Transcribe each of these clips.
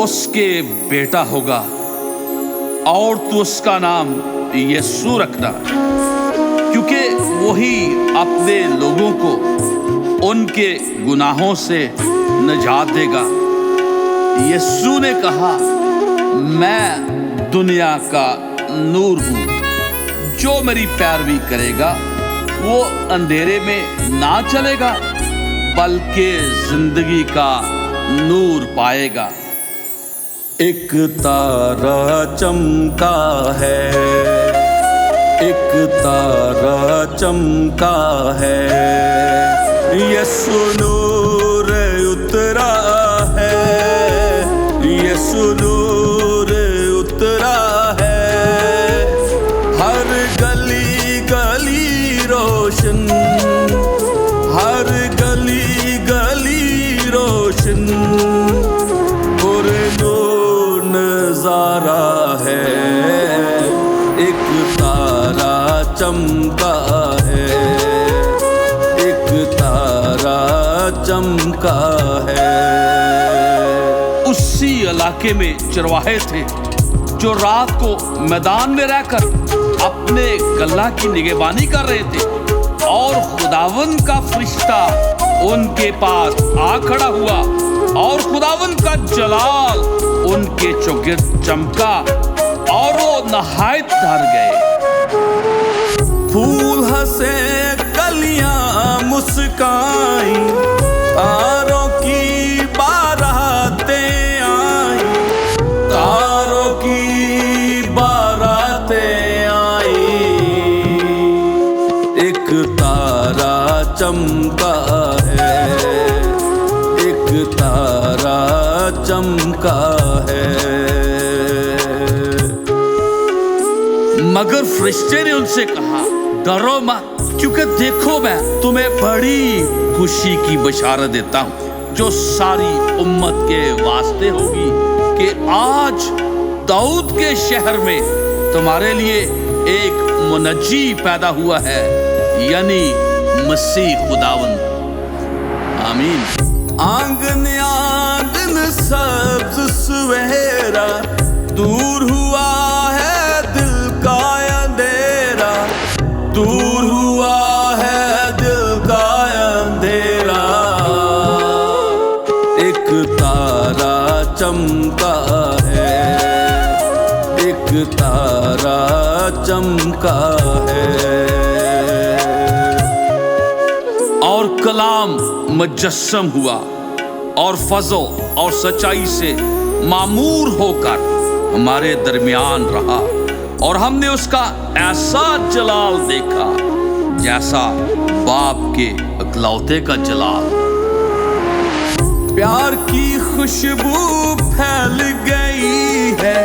उसके बेटा होगा और तू उसका नाम यीशु रखना, क्योंकि वही अपने लोगों को उनके गुनाहों से निजात देगा। यीशु ने कहा, मैं दुनिया का नूर हूँ, जो मेरी पैरवी करेगा वो अंधेरे में ना चलेगा बल्कि जिंदगी का नूर पाएगा। एक तारा चमका है, एक तारा चमका है, यीशु नूर उतरा है, यीशु नूर उतरा है। हर गली गली रोशन, हर गली गली रोशन, नजारा है। एक तारा चमका है, एक तारा चमका है। उसी इलाके में चरवाहे थे जो रात को मैदान में रहकर अपने गल्ला की निगहबानी कर रहे थे, और खुदावन का फरिश्ता उनके पास आ खड़ा हुआ और खुदावन का जलाल उनके चौगिर्द चमका और वो नहायत डर गए। फूल हंसे, कलियां मुस्काई, तारों की बारातें आई, तारों की बारातें आई। एक तारा चमका है, एक तारा चमका है। मगर फरिश्ते ने उनसे कहा, डरो मत, क्योंकि देखो मैं तुम्हें बड़ी खुशी की बशारत देता हूँ जो सारी उम्मत के वास्ते होगी, कि आज दाऊद के शहर में तुम्हारे लिए एक मुनज्जी पैदा हुआ है, यानी मसीह खुदावंद। आमीन। आंगन आंगन सब्ज सवेरा, दूर हुआ है दिल का अंधेरा, दूर हुआ है दिल का अंधेरा। एक तारा चमका है, एक तारा चमका है। और कलाम मुजस्सम हुआ और फजो और सच्चाई से मामूर होकर हमारे दरमियान रहा, और हमने उसका ऐसा जलाल देखा जैसा बाप के इकलौते का जलाल। प्यार की खुशबू फैल गई है,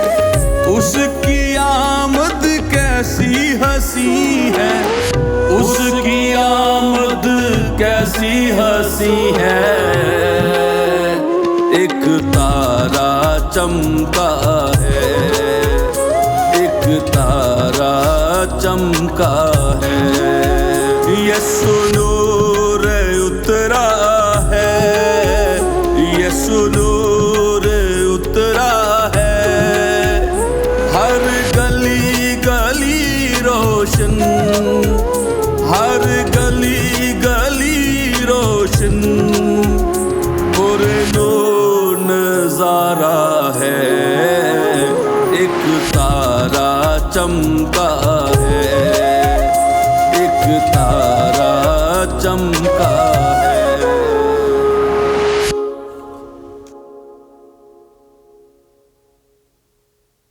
उसकी आमद कैसी हंसी है, उसकी आमद कैसी हंसी है। एक तारा चमका है, एक तारा चमका है, यीशु नूर उतरा है, यीशु नूर उतरा है। हर गली गली रोशन, हर गली गली रोशन, नूर नजारा है। एक तारा चमका है।